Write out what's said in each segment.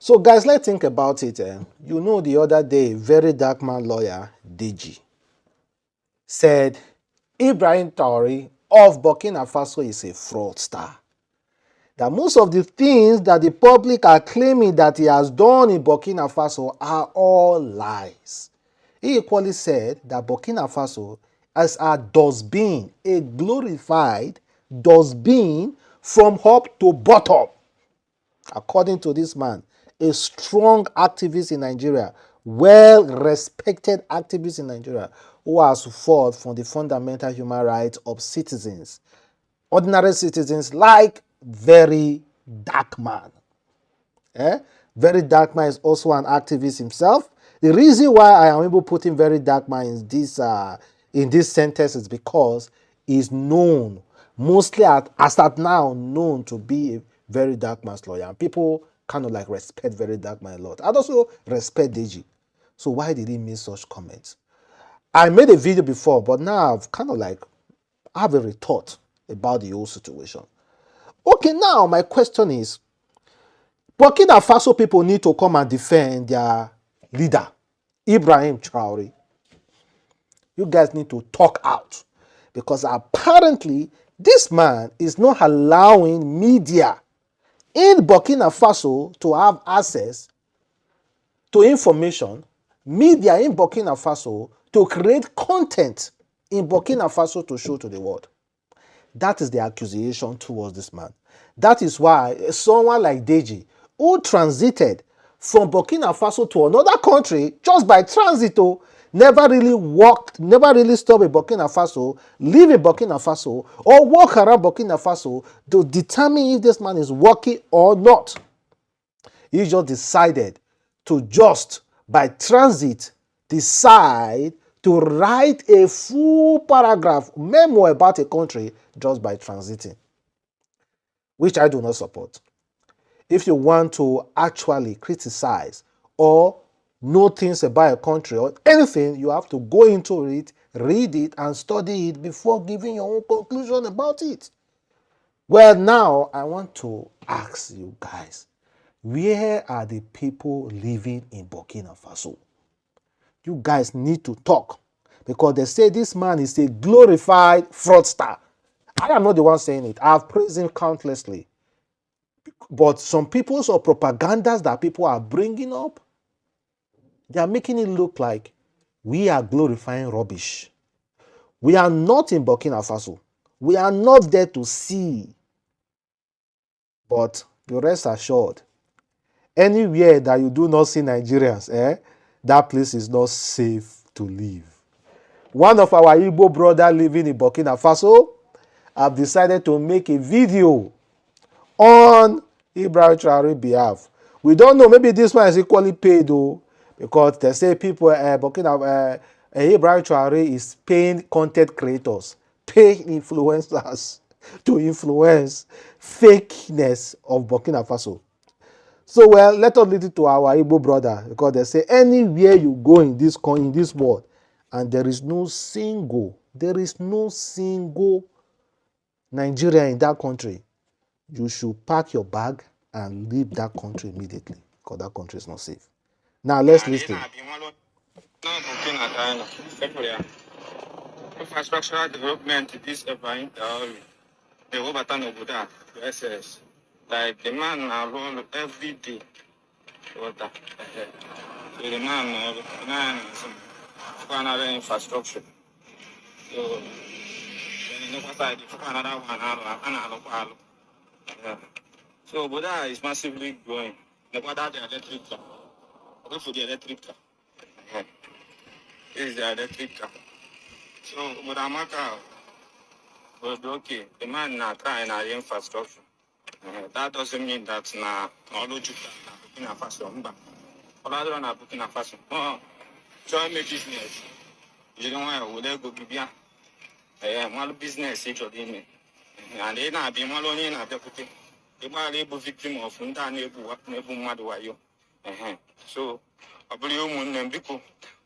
So guys, let's think about it. You know, the other day, VeryDarkMan lawyer, Deji, said Ibrahim Traore of Burkina Faso is a fraudster. That most of the things that the public are claiming that he has done in Burkina Faso are all lies. He equally said that Burkina Faso is a dustbin, a glorified dustbin from top to bottom. According to this man, a strong activist in Nigeria, well-respected activist in Nigeria, who has fought for the fundamental human rights of citizens, ordinary citizens like VeryDarkMan. VeryDarkMan is also an activist himself. The reason why I am able putting VeryDarkMan in this sentence is because he's known, mostly as at now, known to be a VeryDarkMan's lawyer. And people kind of like respect VeryDarkMan a lot. I also respect Deji. So why did he make such comments? I made a video before, but now I've kind of like have a rethought about the whole situation. Okay, now my question is, Burkina Faso people need to come and defend their leader, Ibrahim Traore. You guys need to talk out, because apparently this man is not allowing media in Burkina Faso to have access to information, media in Burkina Faso to create content in Burkina Faso to show to the world. That is the accusation towards this man. That is why someone like Deji, who transited from Burkina Faso to another country just by transit, never really walked, never really stopped in Burkina Faso, live in Burkina Faso, or walk around Burkina Faso to determine if this man is working or not. He just decided to just, by transit, decide to write a full paragraph, memo about a country just by transiting, which I do not support. If you want to actually criticize or know things about a country or anything, you have to go into it, read it, and study it before giving your own conclusion about it. Well, now I want to ask you guys, where are the people living in Burkina Faso? You guys need to talk, because they say this man is a glorified fraudster. I am not the one saying it. I have praised him countlessly. But some people's or propagandas that people are bringing up, they are making it look like we are glorifying rubbish. We are not in Burkina Faso. We are not there to see. But you rest assured, anywhere that you do not see Nigerians, that place is not safe to live. One of our Igbo brothers living in Burkina Faso have decided to make a video on Ibrahim Traore's behalf. We don't know, maybe this one is equally paid though, because they say people, Ibrahim Traore is paying content creators, paying influencers to influence fakeness of Burkina Faso. So, well, let us lead it to our Igbo brother, because they say anywhere you go in this world, and there is no single Nigerian in that country, you should pack your bag and leave that country immediately, because that country is not safe. Now, let's listen. Infrastructural development this Ibrahim Traore, the Robatan Obuda, SS. Like the man alone every day. Water. So the man is another infrastructure. So then you know what I did for another one. So Obuda is massively growing. The water the electric car. Go for the electric car. This is the electric car. So Budamaka was okay. The man not trying our infrastructure. That doesn't mean that na all Burkina Faso. Other na Burkina Faso. Try make business. You don't want to go Bibia. One business actually. And then I be malone in a deputy. The man able victim of Nda Nebu Maduayo. So I believe you Biko.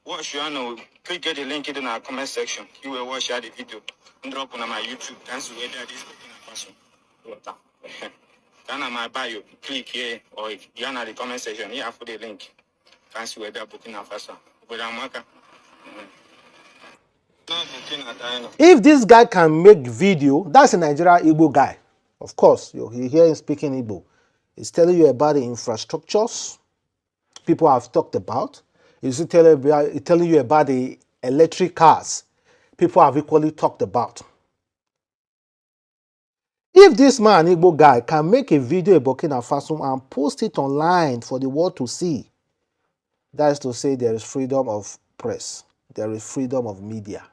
Watch you know, click get the link in our comment section. You will watch the video and drop on my YouTube. That's where that is Burkina Faso. Ghana my bio, click here, or if Ghana the comment section, here for the link. Can see whether Burkina Faso. But I'm working. If this guy can make video, that's a Nigerian Igbo guy. Of course, you hear him speaking Igbo. He's telling you about the infrastructures people have talked about. He's telling you about the electric cars people have equally talked about. If this man, Igbo guy, can make a video about Burkina Faso and post it online for the world to see, that is to say there is freedom of press. There is freedom of media.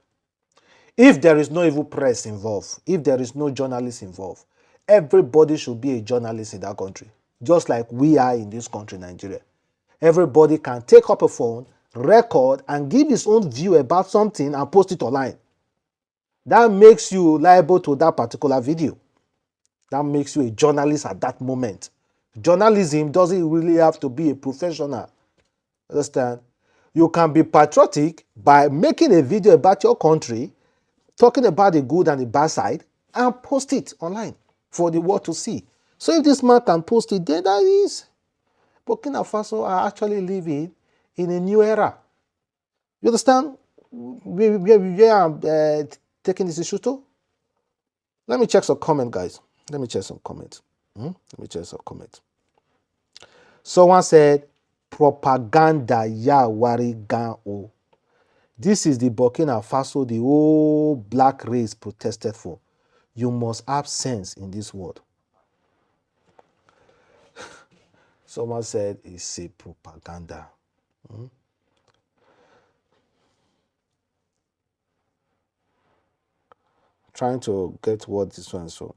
If there is no evil press involved, if there is no journalist involved, everybody should be a journalist in that country, just like we are in this country, Nigeria. Everybody can take up a phone, record, and give his own view about something and post it online. That makes you liable to that particular video. That makes you a journalist at that moment. Journalism doesn't really have to be a professional. Understand? You can be patriotic by making a video about your country, talking about the good and the bad side, and post it online for the world to see. So if this man can post it, then that is Burkina Faso are actually living in a new era. You understand where I'm taking this issue to? Let me check some comment, guys. Let me check some comment. Someone said, propaganda ya wari gan o. This is the Burkina Faso the whole black race protested for. You must have sense in this world. Someone said it's a propaganda. Trying to get what this one so.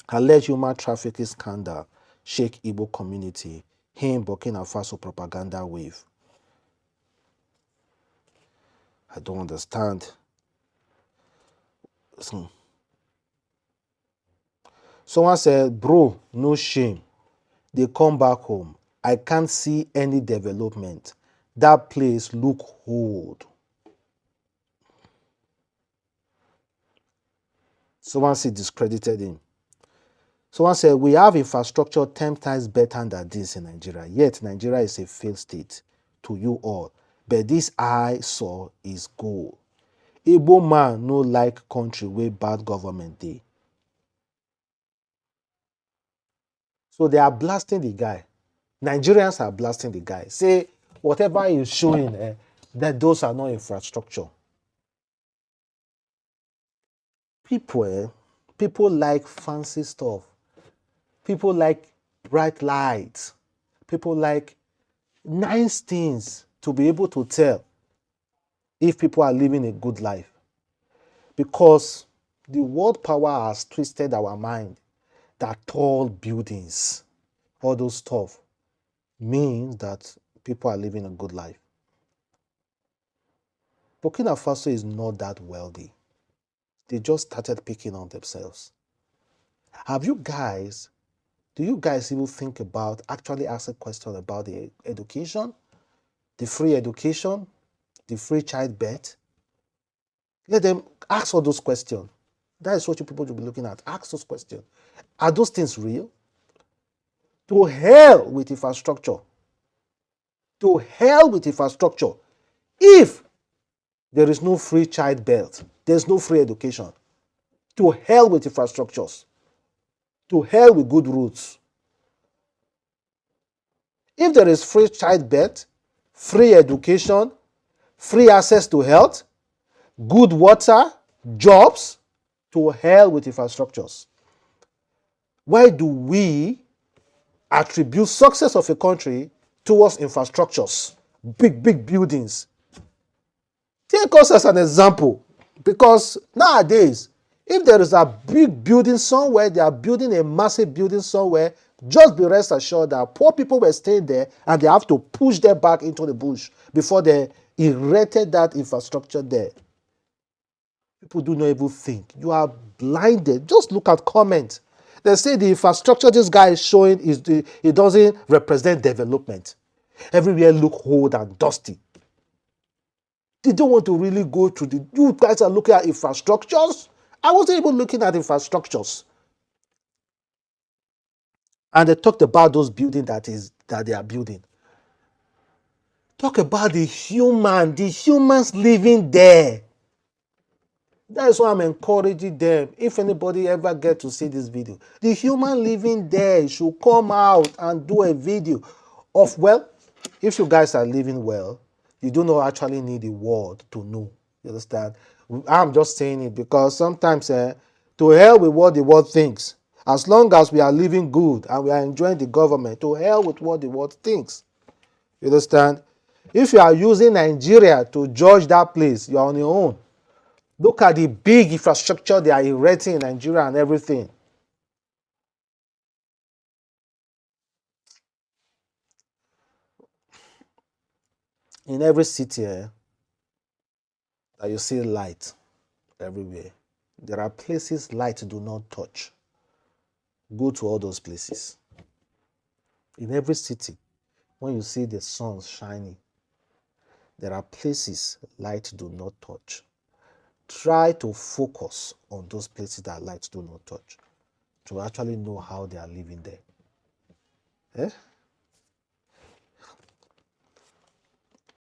Alleged human trafficking scandal shake Igbo community. Him Burkina Faso propaganda wave. I don't understand. Someone said, bro, no shame. They come back home. I can't see any development. That place look old. Someone said discredited him. Someone said, we have infrastructure 10 times better than this in Nigeria. Yet Nigeria is a failed state to you all. But this I saw is gold. Igbo man no like country where bad government dey. So they are blasting the guy. Nigerians are blasting the guy. Say whatever he's showing, that those are not infrastructure. People like fancy stuff. People like bright lights. People like nice things to be able to tell if people are living a good life. Because the world power has twisted our mind that tall buildings, all those stuff, means that people are living a good life. Burkina Faso is not that wealthy. They just started picking on themselves. Do you guys even think about actually asking questions about the education, the free education, the free childbirth? Let them ask all those questions. That is what you people should be looking at. Ask those questions. Are those things real? To hell with infrastructure. To hell with infrastructure. If there is no free childbirth, there's no free education. To hell with infrastructures. To hell with good roads. If there is free childbirth, free education, free access to health, good water, jobs, to hell with infrastructures. Why do we attribute success of a country towards infrastructures, big buildings? Take us as an example, because nowadays, if there is a big building somewhere, they are building a massive building somewhere, just be rest assured that poor people were staying there and they have to push them back into the bush before they erected that infrastructure there. People do not even think. You are blinded. Just look at comments. They say the infrastructure this guy is showing, it doesn't represent development. Everywhere look old and dusty. They don't want to really go to you guys are looking at infrastructures. I wasn't even looking at infrastructures. And they talked about those buildings that they are building. Talk about the humans living there. That is why I'm encouraging them. If anybody ever get to see this video, the human living there should come out and do a video of, well, if you guys are living well, you do not actually need the world to know. You understand? I'm just saying it because sometimes to hell with what the world thinks. As long as we are living good and we are enjoying the government, to hell with what the world thinks. You understand? If you are using Nigeria to judge that place, you are on your own. Look at the big infrastructure they are erecting in Nigeria and everything. In every city that you see light everywhere, there are places light do not touch. Go to all those places. In every city, when you see the sun shining, there are places light do not touch. Try to focus on those places that light do not touch to actually know how they are living there. Eh?